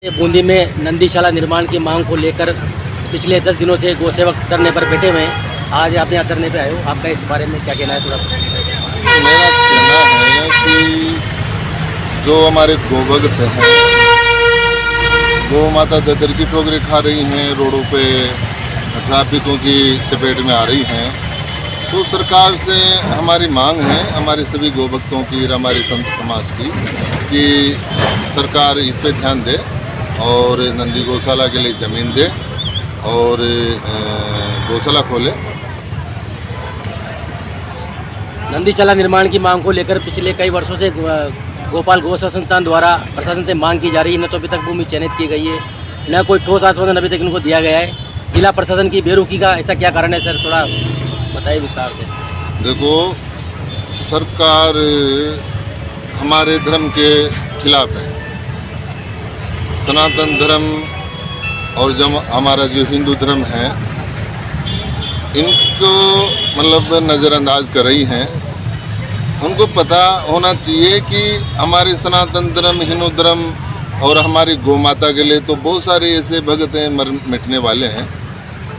बूंदी में नंदीशाला निर्माण की मांग को लेकर पिछले 10 दिनों से गौ सेवक धरने पर बैठे हुए हैं। आज आप यहाँ धरने पे आए हो, आपका इस बारे में क्या कहना है? थोड़ा मेरा कहना है कि जो हमारे गोभक्त हैं, गौ माता ददर की ठोकरें खा रही हैं, रोडों पे ट्रैफिकों की चपेट में आ रही हैं, तो सरकार से हमारी मांग है, हमारे सभी गोभक्तों की और हमारे संत समाज की, कि सरकार इस पे ध्यान दे और नंदी गौशाला के लिए ज़मीन दे और गौशाला खोले। नंदीशाला निर्माण की मांग को लेकर पिछले कई वर्षों से गोपाल गौ सेवा संस्थान द्वारा प्रशासन से मांग की जा रही है। न तो अभी तक भूमि चयनित की गई है, न कोई ठोस आश्वासन अभी तक इनको दिया गया है। जिला प्रशासन की बेरुखी का ऐसा क्या कारण है सर? थोड़ा बताइए विस्तार से। देखो, सरकार हमारे धर्म के खिलाफ है। सनातन धर्म और जब हमारा जो हिंदू धर्म है, इनको मतलब नज़रअंदाज कर रही हैं। उनको पता होना चाहिए कि हमारे सनातन धर्म, हिंदू धर्म और हमारी गौ माता के लिए तो बहुत सारे ऐसे भगत हैं मर मिटने वाले हैं,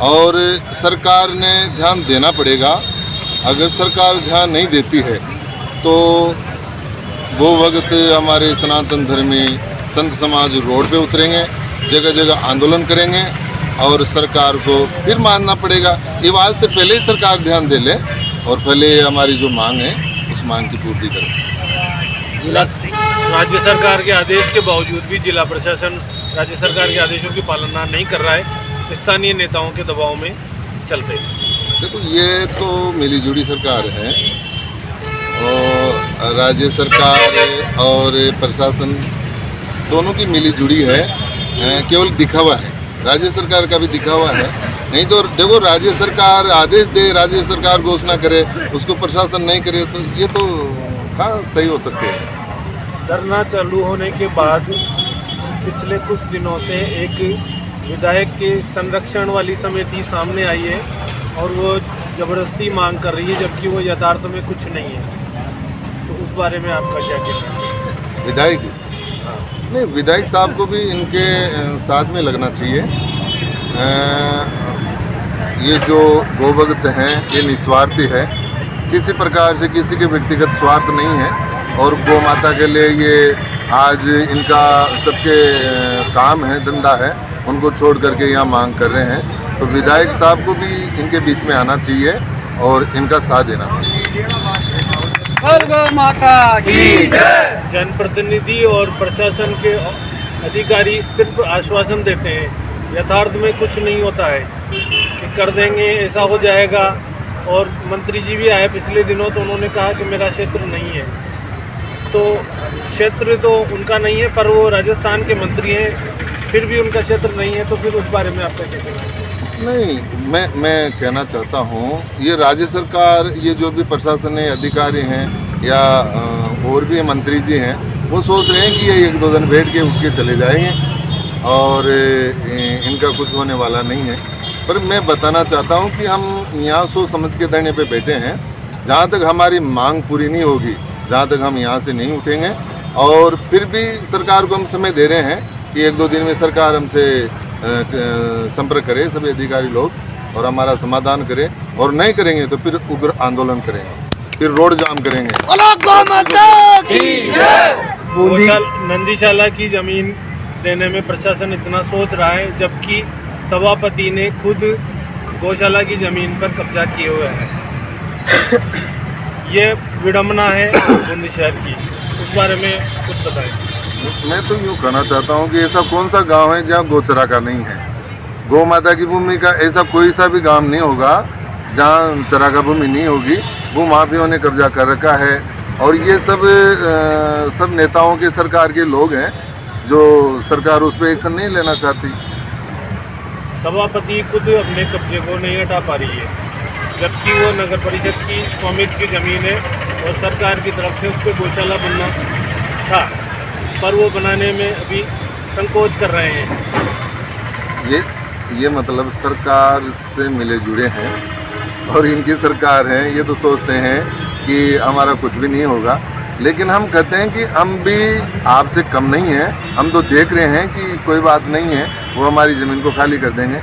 और सरकार ने ध्यान देना पड़ेगा। अगर सरकार ध्यान नहीं देती है तो गौ भगत, हमारे सनातन धर्मी संत समाज रोड पे उतरेंगे, जगह जगह आंदोलन करेंगे और सरकार को फिर मानना पड़ेगा। ये वास्ते पहले ही सरकार ध्यान दे ले और पहले हमारी जो मांग है उस मांग की पूर्ति करे। जिला राज्य सरकार के आदेश के बावजूद भी जिला प्रशासन राज्य सरकार के आदेशों की पालना नहीं कर रहा है, स्थानीय नेताओं के दबाव में चलते। देखो, ये तो मिली जुली सरकार है और राज्य सरकार और प्रशासन दोनों की मिली जुड़ी है। केवल दिखावा है, राज्य सरकार का भी दिखावा है। नहीं तो देखो, राज्य सरकार आदेश दे, राज्य सरकार घोषणा करे, उसको प्रशासन नहीं करे, तो ये तो कहाँ सही हो सकते हैं। धरना चालू होने के बाद पिछले कुछ दिनों से एक विधायक के संरक्षण वाली समिति सामने आई है और वो ज़बरदस्ती मांग कर रही है, जबकि वो यथार्थ में कुछ नहीं है। तो उस बारे में आपका क्या कहना है? विधायक नहीं, विधायक साहब को भी इनके साथ में लगना चाहिए। ये जो गोभक्त हैं ये निस्वार्थी है, किसी प्रकार से किसी के व्यक्तिगत स्वार्थ नहीं है, और गौ माता के लिए ये आज इनका सबके काम है, धंधा है, उनको छोड़ करके यहाँ मांग कर रहे हैं। तो विधायक साहब को भी इनके बीच में आना चाहिए और इनका साथ देना चाहिए। गौ माता की जय। जनप्रतिनिधि और प्रशासन के अधिकारी सिर्फ आश्वासन देते हैं, यथार्थ में कुछ नहीं होता है कि कर देंगे, ऐसा हो जाएगा। और मंत्री जी भी आए पिछले दिनों, तो उन्होंने कहा कि मेरा क्षेत्र नहीं है। तो क्षेत्र तो उनका नहीं है, पर वो राजस्थान के मंत्री हैं, फिर भी उनका क्षेत्र नहीं है। तो फिर उस बारे में आपका क्या कहना है? नहीं, मैं कहना चाहता हूँ, ये राज्य सरकार, ये जो भी प्रशासन है, अधिकारी हैं या और भी मंत्री जी हैं, वो सोच रहे हैं कि ये 1-2 दिन बैठ के उठ के चले जाएंगे और इनका कुछ होने वाला नहीं है। पर मैं बताना चाहता हूँ कि हम यहाँ सोच समझ के धरने पे बैठे हैं। जहाँ तक हमारी मांग पूरी नहीं होगी, जहाँ तक हम यहाँ से नहीं उठेंगे, और फिर भी सरकार को हम समय दे रहे हैं कि 1-2 दिन में सरकार हमसे संपर्क करे, सभी अधिकारी लोग, और हमारा समाधान करे, और नहीं करेंगे तो फिर उग्र आंदोलन करेंगे, फिर रोड जाम करेंगे। नंदीशाला की जमीन देने में प्रशासन इतना सोच रहा है, जबकि सभापति ने खुद गौशाला की जमीन पर कब्जा किए हुए हैं। ये विडम्बना है बूंदी शहर की, उस बारे में कुछ बताएं। मैं तो यूँ कहना चाहता हूँ कि ऐसा कौन सा गांव है जहाँ गौचरा का नहीं है। गौ माता की भूमि का ऐसा कोई सा भी गांव नहीं होगा जहाँ चरा का भूमि नहीं होगी। वो माफियों ने कब्जा कर रखा है, और ये सब नेताओं के, सरकार के लोग हैं, जो सरकार उस पर एक्शन नहीं लेना चाहती। सभापति खुद अपने कब्जे को नहीं हटा पा रही है, जबकि वो नगर परिषद की स्वामित्व की जमीन है और सरकार की तरफ से उस पर गौशाला बनना था, पर वो बनाने में अभी संकोच कर रहे हैं। ये मतलब सरकार से मिले जुड़े हैं और इनकी सरकार है, ये तो सोचते हैं कि हमारा कुछ भी नहीं होगा। लेकिन हम कहते हैं कि हम भी आपसे कम नहीं हैं, हम तो देख रहे हैं कि कोई बात नहीं है, वो हमारी ज़मीन को खाली कर देंगे।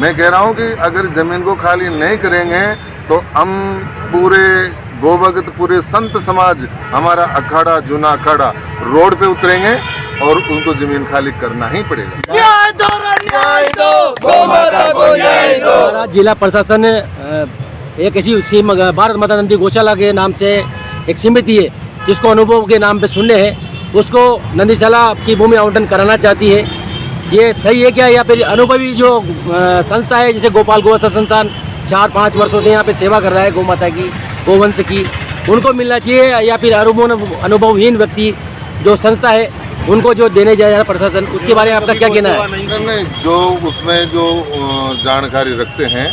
मैं कह रहा हूँ कि अगर ज़मीन को खाली नहीं करेंगे तो हम पूरे गोभक्त, पूरे संत समाज, हमारा अखाड़ा, जूना अखाड़ा रोड पे उतरेंगे और उनको ज़मीन खाली करना ही पड़ेगा। हमारा जिला प्रशासन एक ऐसी भारत माता नंदी गौशाला के नाम से एक समिति है जिसको अनुभव के नाम पे सुनने हैं, उसको नंदीशाला की भूमि आवंटन कराना चाहती है। ये सही है क्या, या फिर अनुभवी जो संस्था है जैसे गोपाल गौ संस्थान 4-5 वर्षों से यहाँ पे सेवा कर रहा है गौ माता की, गोवंश की, उनको मिलना चाहिए, या फिर अनुभवहीन व्यक्ति जो संस्था है उनको जो देने जाए प्रशासन, उसके बारे में आपका क्या कहना है? नहीं, जो उसमें जो जानकारी रखते हैं,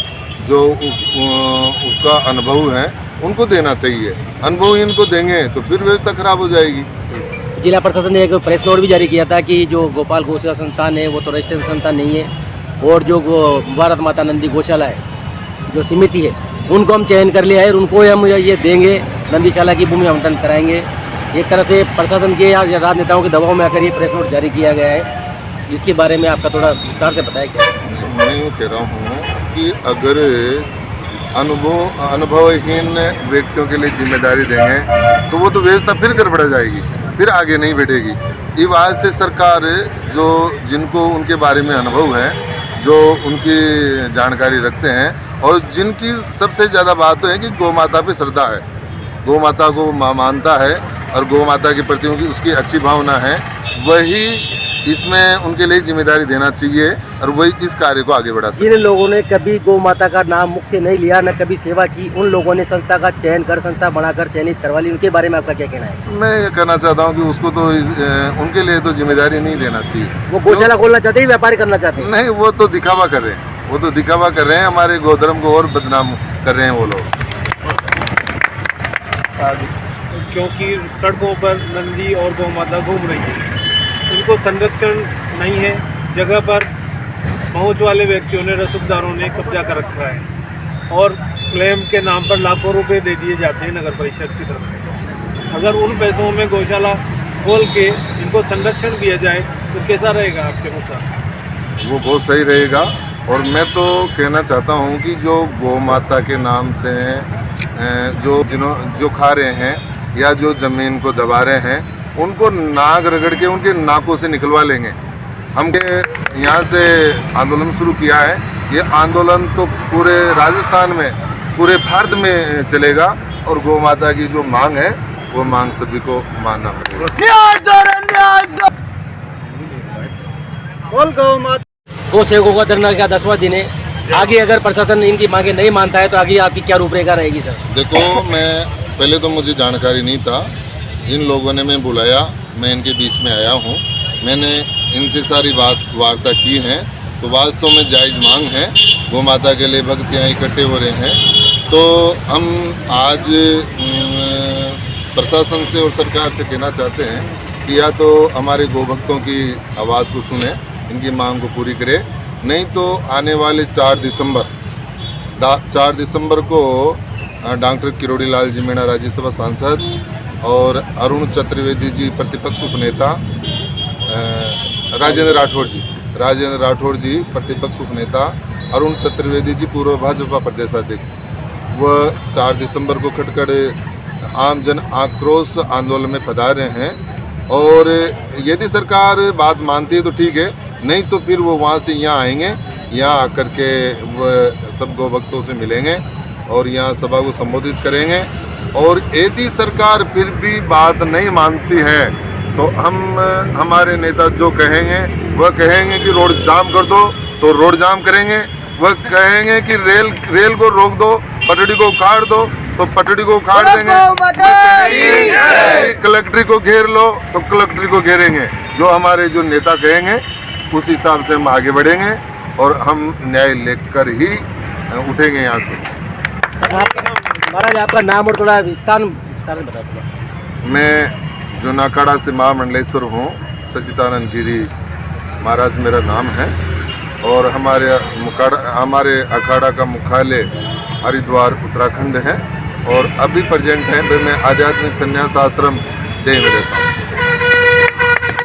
जो उसका अनुभव है, उनको देना चाहिए। अनुभवहीन को देंगे तो फिर व्यवस्था खराब हो जाएगी। जिला प्रशासन ने एक प्रेस नोट भी जारी किया था कि जो गोपाल गौ सेवा संस्थान है वो तो रजिस्टर्ड संस्थान नहीं है, और जो भारत माता नंदी गौशाला है जो समिति है उनको हम चयन कर लिया है और उनको हम ये देंगे, नंदीशाला की भूमि आवंटन कराएंगे। एक तरह से प्रशासन के या राजनेताओं के दबाव में आकर ये प्रेस नोट जारी किया गया है। इसके बारे में आपका थोड़ा विस्तार से बताया क्या? मैं यूँ कह रहा हूँ कि अगर अनुभवहीन व्यक्तियों के लिए जिम्मेदारी देंगे तो वो तो व्यवस्था फिर गड़बड़ा जाएगी, फिर आगे नहीं बढ़ेगी। ये वास्ते सरकार जो जिनको उनके बारे में अनुभव है, जो उनकी जानकारी रखते हैं और जिनकी सबसे ज़्यादा बात तो है कि गौ माता पे श्रद्धा है, गौ माता को मानता है और गौ माता के प्रति उनकी उसकी अच्छी भावना है, वही इसमें उनके लिए जिम्मेदारी देना चाहिए और वही इस कार्य को आगे बढ़ा सकते। जिन लोगों ने कभी गौ माता का नाम मुख से नहीं लिया, न कभी सेवा की, उन लोगों ने संस्था का चयन कर संस्था बनाकर चयनित करवा ली, उनके बारे में आपका क्या कहना है? मैं ये कहना चाहता हूँ कि उसको तो उनके लिए तो जिम्मेदारी नहीं देना चाहिए। वो गौशाला खोलना चाहते हैं, व्यापार करना चाहते हैं? नहीं, वो तो दिखावा कर रहे हैं, वो तो दिखावा कर रहे हैं, हमारे गोधर्म को और बदनाम कर रहे हैं वो लोग। क्योंकि सड़कों पर नंदी और गौ माता घूम रही है, उनको संरक्षण नहीं है, जगह पर पहुंच वाले व्यक्तियों ने, रसूखदारों ने कब्जा कर रखा है और क्लेम के नाम पर लाखों रुपए दे दिए जाते हैं नगर परिषद की तरफ से। अगर उन पैसों में गौशाला खोल के इनको संरक्षण दिया जाए तो कैसा रहेगा आपके अनुसार? वो बहुत सही रहेगा। और मैं तो कहना चाहता हूँ कि जो गौ माता के नाम से जो खा रहे हैं या जो ज़मीन को दबा रहे हैं, उनको नाक रगड़ के उनके नाकों से निकलवा लेंगे। हमने यहाँ से आंदोलन शुरू किया है, ये आंदोलन तो पूरे राजस्थान में, पूरे भारत में चलेगा और गौ माता की जो मांग है वो मांग सभी को मानना पड़ेगा। गौ सेवकों का धरना का 10वां दिन है। आगे अगर प्रशासन इनकी मांगे नहीं मानता है तो आगे आपकी क्या रूपरेखा रहेगी सर? देखो, मैं पहले तो मुझे जानकारी नहीं था, इन लोगों ने मैं बुलाया, मैं इनके बीच में आया हूँ, मैंने इनसे सारी वार्ता की है, तो वास्तव में जायज़ मांग है, गौ माता के लिए भक्त यहाँ इकट्ठे हो रहे हैं। तो हम आज प्रशासन से और सरकार से कहना चाहते हैं कि या तो हमारे गौ भक्तों की आवाज़ को सुने, इनकी मांग को पूरी करे, नहीं तो आने वाले 4 दिसंबर को डॉक्टर किरोड़ी लाल जी मीणा राज्यसभा सांसद और अरुण चतुर्वेदी जी प्रतिपक्ष उपनेता, राजेंद्र राठौड़ जी प्रतिपक्ष उपनेता, अरुण चतुर्वेदी जी पूर्व भाजपा प्रदेशाध्यक्ष, वह 4 दिसंबर को खटखड़ आम जन आक्रोश आंदोलन में पधार रहे हैं। और यदि सरकार बात मानती है तो ठीक है, नहीं तो फिर वो वहाँ से यहाँ आएंगे, यहाँ आकर के वह सब गौ भक्तों से मिलेंगे और यहाँ सभा को संबोधित करेंगे। और यदि सरकार फिर भी बात नहीं मानती है तो हमारे नेता जो कहेंगे वह कहेंगे कि रोड जाम कर दो तो रोड जाम करेंगे, वह कहेंगे कि रेल को रोक दो, पटड़ी को उखाड़ दो तो पटड़ी को उखाड़ देंगे, कलेक्ट्री को घेर लो तो कलेक्ट्री को घेरेंगे। जो हमारे जो नेता कहेंगे उस हिसाब से हम आगे बढ़ेंगे और हम न्याय लेकर ही उठेंगे यहाँ से। महाराज आपका नाम और थोड़ा स्थान बता दो। मैं जो नाकाड़ा से महामंडलेश्वर हूँ, सचिदानंद गिरी महाराज मेरा नाम है और हमारे अखाड़ा का मुख्यालय हरिद्वार उत्तराखंड है। और अभी प्रेजेंट हैं। मैं आध्यात्मिक संन्यास आश्रम देह में रहता हूँ।